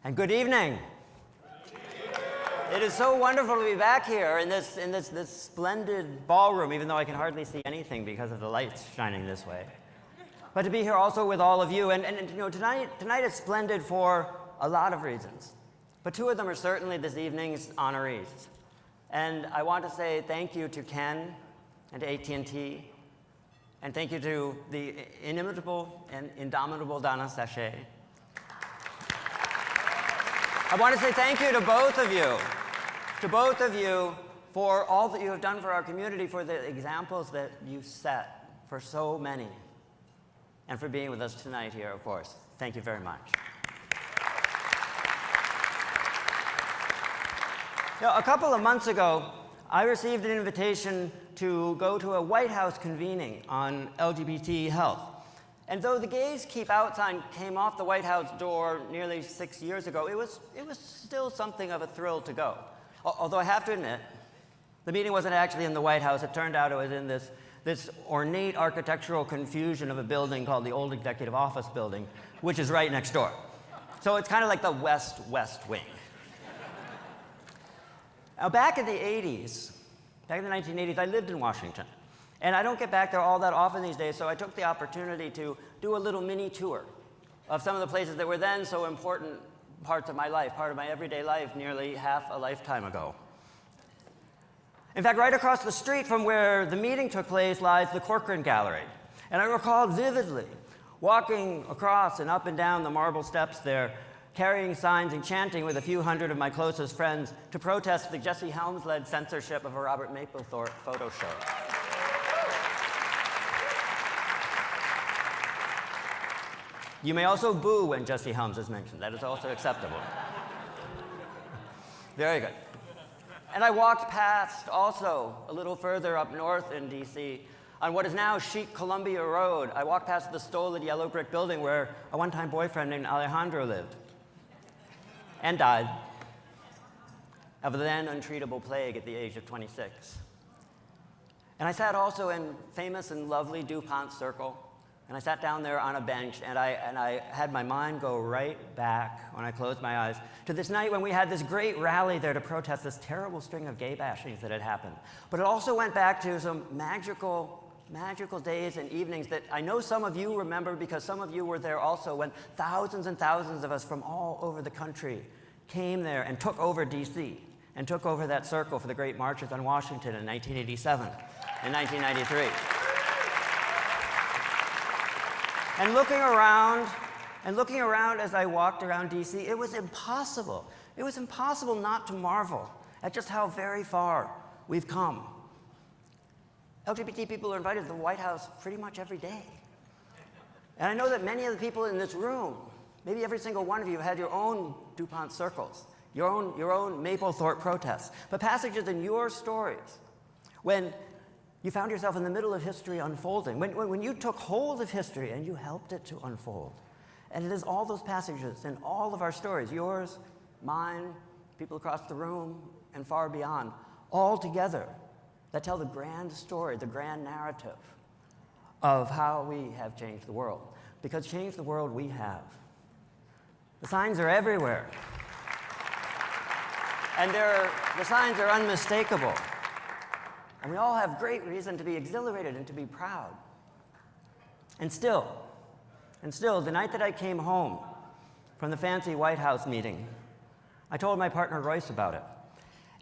And good evening. It is so wonderful to be back here in this splendid ballroom, even though I can hardly see anything because of the lights shining this way. But to be here also with all of you, and you know, tonight is splendid for a lot of reasons. But two of them are certainly this evening's honorees. And I want to say thank you to Ken and to AT&T, and thank you to the inimitable and indomitable Donna Sachet. I want to say thank you to both of you for all that you have done for our community, for the examples that you set for so many, and for being with us tonight here, of course. Thank you very much. You know, a couple of months ago, I received an invitation to go to a White House convening on LGBT health. And though the Gays Keep Out sign came off the White House door nearly 6 years ago, it was still something of a thrill to go. Although I have to admit, the meeting wasn't actually in the White House. It turned out it was in this ornate architectural confusion of a building called the Old Executive Office Building, which is right next door. So it's kind of like the West Wing. Now, back in the 80s, back in the 1980s, I lived in Washington. And I don't get back there all that often these days, so I took the opportunity to do a little mini tour of some of the places that were then so important parts of my life, part of my everyday life, nearly half a lifetime ago. In fact, right across the street from where the meeting took place lies the Corcoran Gallery. And I recall vividly walking across and up and down the marble steps there, carrying signs and chanting with a few hundred of my closest friends to protest the Jesse Helms-led censorship of a Robert Mapplethorpe photo show. You may also boo when Jesse Helms is mentioned. That is also acceptable. Very good. And I walked past also a little further up north in DC on what is now chic Columbia Road. I walked past the stolid yellow brick building where a one-time boyfriend named Alejandro lived and died of the then untreatable plague at the age of 26. And I sat also in famous and lovely DuPont Circle. And I sat down there on a bench, and I had my mind go right back, when I closed my eyes, to this night when we had this great rally there to protest this terrible string of gay bashings that had happened. But it also went back to some magical days and evenings that I know some of you remember because some of you were there also, when thousands and thousands of us from all over the country came there and took over DC and took over that circle for the great marches on Washington in 1987 and 1993. And looking around as I walked around DC, it was impossible. It was impossible not to marvel at just how very far we've come. LGBT people are invited to the White House pretty much every day. And I know that many of the people in this room, maybe every single one of you, had your own DuPont circles, your own Mapplethorpe protests, but passages in your stories when you found yourself in the middle of history unfolding, when you took hold of history and you helped it to unfold. And it is all those passages in all of our stories, yours, mine, people across the room, and far beyond, all together, that tell the grand story, the grand narrative of how we have changed the world. Because changed the world we have. The signs are everywhere. And the signs are unmistakable. And we all have great reason to be exhilarated and to be proud. And still, the night that I came home from the fancy White House meeting, I told my partner Royce about it.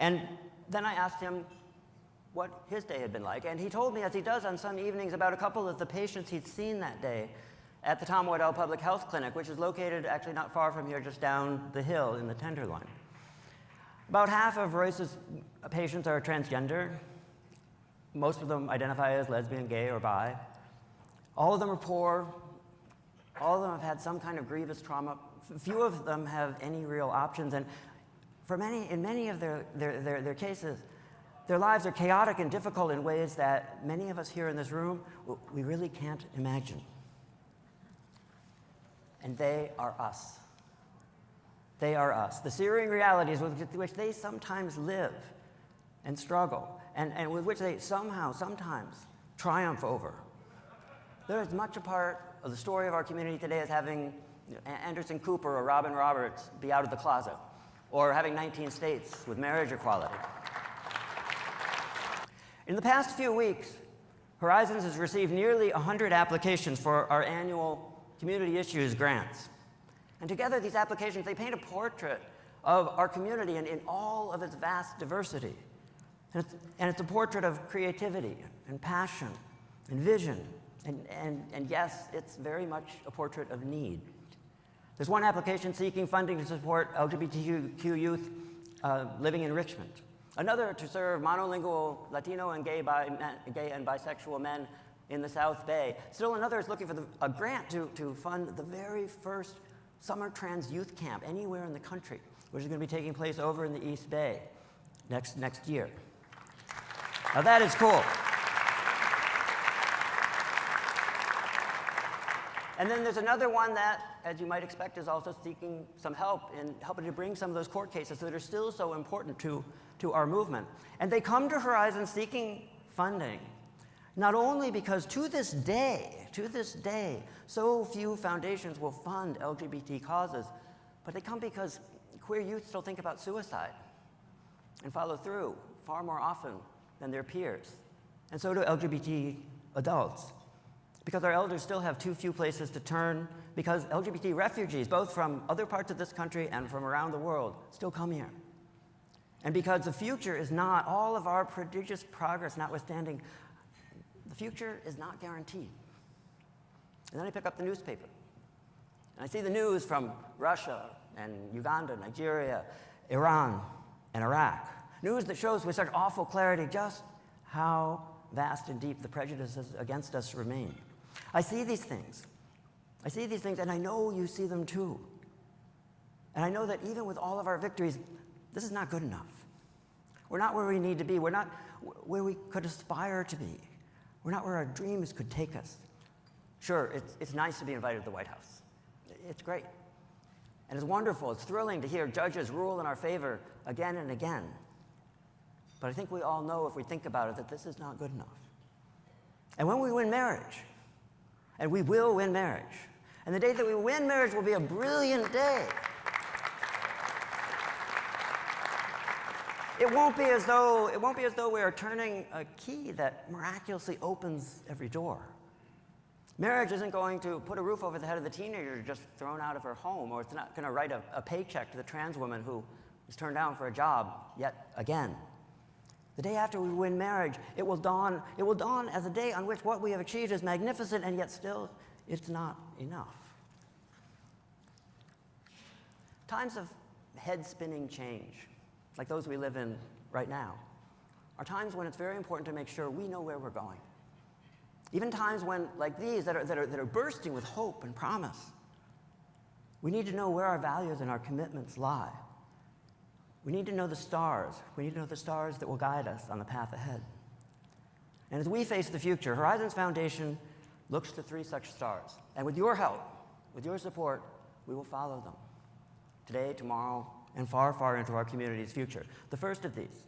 And then I asked him what his day had been like. And he told me, as he does on some evenings, about a couple of the patients he'd seen that day at the Tom Waddell Public Health Clinic, which is located actually not far from here, just down the hill in the Tenderloin. About half of Royce's patients are transgender. Most of them identify as lesbian, gay, or bi. All of them are poor. All of them have had some kind of grievous trauma. Few of them have any real options. And in many of their cases, their lives are chaotic and difficult in ways that many of us here in this room, we really can't imagine. And they are us. They are us. The searing realities with which they sometimes live and struggle, and with which they sometimes triumph over. They're as much a part of the story of our community today as having Anderson Cooper or Robin Roberts be out of the closet, or having 19 states with marriage equality. In the past few weeks, Horizons has received nearly 100 applications for our annual Community Issues grants. And together, these applications, they paint a portrait of our community in all of its vast diversity. And it's a portrait of creativity and passion and vision. And yes, it's very much a portrait of need. There's one application seeking funding to support LGBTQ youth living in Richmond. Another to serve monolingual Latino and gay and bisexual men in the South Bay. Still another is looking for a grant to fund the very first summer trans youth camp anywhere in the country, which is going to be taking place over in the East Bay next year. Now that is cool. And then there's another one that, as you might expect, is also seeking some help in helping to bring some of those court cases that are still so important to our movement. And they come to Horizon seeking funding, not only because to this day, so few foundations will fund LGBT causes, but they come because queer youth still think about suicide and follow through far more often than their peers. And so do LGBT adults. Because our elders still have too few places to turn, because LGBT refugees, both from other parts of this country and from around the world, still come here. And because the future is not, all of our prodigious progress notwithstanding, the future is not guaranteed. And then I pick up the newspaper, and I see the news from Russia and Uganda, Nigeria, Iran, and Iraq. News that shows with such awful clarity just how vast and deep the prejudices against us remain. I see these things, and I know you see them too. And I know that even with all of our victories, this is not good enough. We're not where we need to be. We're not where we could aspire to be. We're not where our dreams could take us. Sure, it's nice to be invited to the White House. It's great. And it's wonderful. It's thrilling to hear judges rule in our favor again and again. But I think we all know, if we think about it, that this is not good enough. And when we win marriage, and we will win marriage, and the day that we win marriage will be a brilliant day. It won't be as though we are turning a key that miraculously opens every door. Marriage isn't going to put a roof over the head of the teenager just thrown out of her home, or it's not going to write a paycheck to the trans woman who was turned down for a job yet again. The day after we win marriage, it will dawn as a day on which what we have achieved is magnificent, and yet still it's not enough. Times of head-spinning change, like those we live in right now, are times when it's very important to make sure we know where we're going. Even times when, like these, that are bursting with hope and promise, we need to know where our values and our commitments lie. We need to know the stars. We need to know the stars that will guide us on the path ahead. And as we face the future, Horizons Foundation looks to 3 such stars. And with your help, with your support, we will follow them today, tomorrow, and far, far into our community's future. The first of these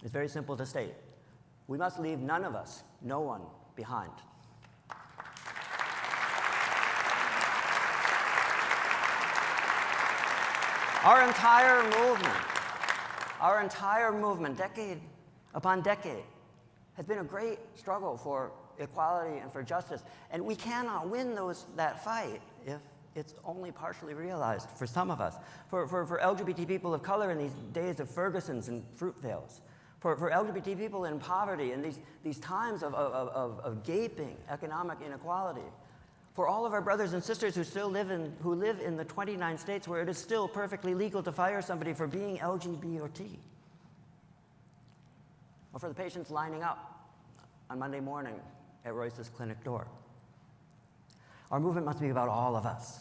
is very simple to state. We must leave none of us, no one, behind. Our entire movement, decade upon decade, has been a great struggle for equality and for justice. And we cannot win that fight if it's only partially realized for some of us. For LGBT people of color in these days of Fergusons and Fruitvales. For LGBT people in poverty in these times of gaping economic inequality. For all of our brothers and sisters who live in the 29 states where it is still perfectly legal to fire somebody for being LGBT. Or for the patients lining up on Monday morning at Royce's clinic door. Our movement must be about all of us,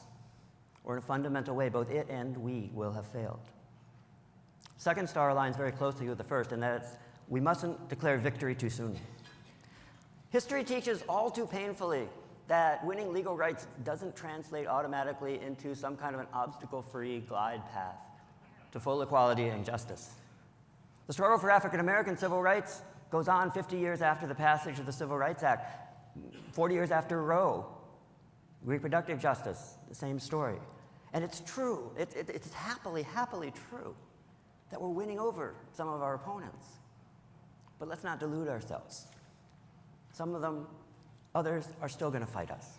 or in a fundamental way, both it and we will have failed. Second star aligns very closely with the first, and that is we mustn't declare victory too soon. History teaches all too painfully that winning legal rights doesn't translate automatically into some kind of an obstacle-free glide path to full equality and justice. The struggle for African American civil rights goes on 50 years after the passage of the Civil Rights Act, 40 years after Roe, Reproductive justice, the same story. And it's true, it's happily true that we're winning over some of our opponents. But let's not delude ourselves. Some of them, others, are still going to fight us.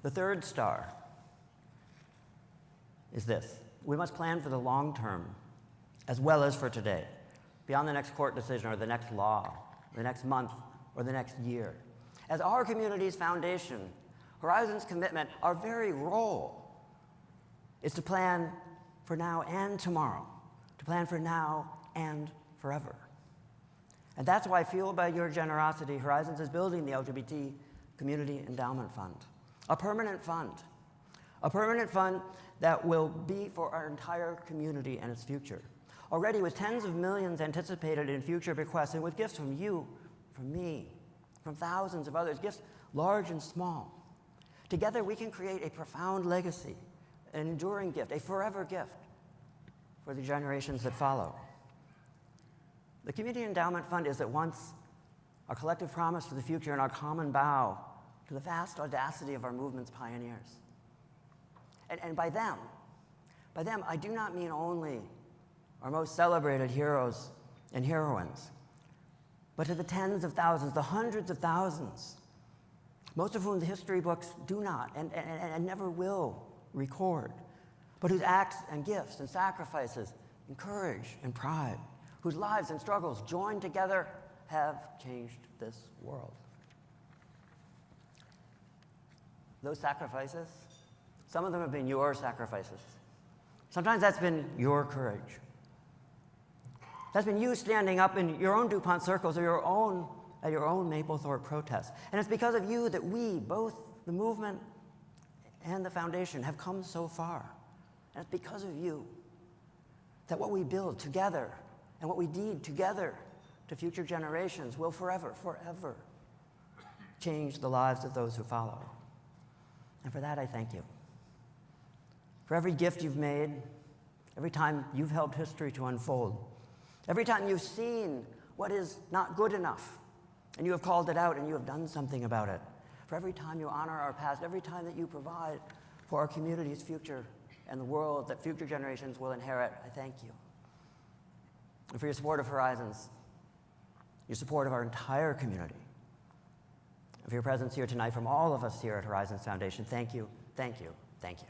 The third star is this: we must plan for the long term as well as for today, beyond the next court decision or the next law, the next month or the next year. As our community's foundation, Horizon's commitment, our very role, is to plan for now and tomorrow, to plan for now and forever. And that's why, fueled by your generosity, Horizons is building the LGBT Community Endowment Fund, a permanent fund that will be for our entire community and its future. Already with tens of millions anticipated in future bequests, and with gifts from you, from me, from thousands of others, gifts large and small. Together we can create a profound legacy, an enduring gift, a forever gift for the generations that follow. The Community Endowment Fund is at once our collective promise for the future and our common bow to the vast audacity of our movement's pioneers. And by them, I do not mean only our most celebrated heroes and heroines, but to the tens of thousands, the hundreds of thousands, most of whom the history books do not and never will record, but whose acts and gifts and sacrifices and courage and pride, whose lives and struggles joined together have changed this world. Those sacrifices, some of them have been your sacrifices. Sometimes that's been your courage. That's been you standing up in your own DuPont circles or at your own Maplethorpe protests. And it's because of you that we, both the movement and the foundation, have come so far. And it's because of you that what we build together and what we deed together to future generations will forever change the lives of those who follow. And for that, I thank you. For every gift you've made, every time you've helped history to unfold, every time you've seen what is not good enough, and you have called it out and you have done something about it, for every time you honor our past, every time that you provide for our community's future and the world that future generations will inherit, I thank you. And for your support of Horizons, your support of our entire community, and for your presence here tonight from all of us here at Horizons Foundation, thank you, thank you, thank you.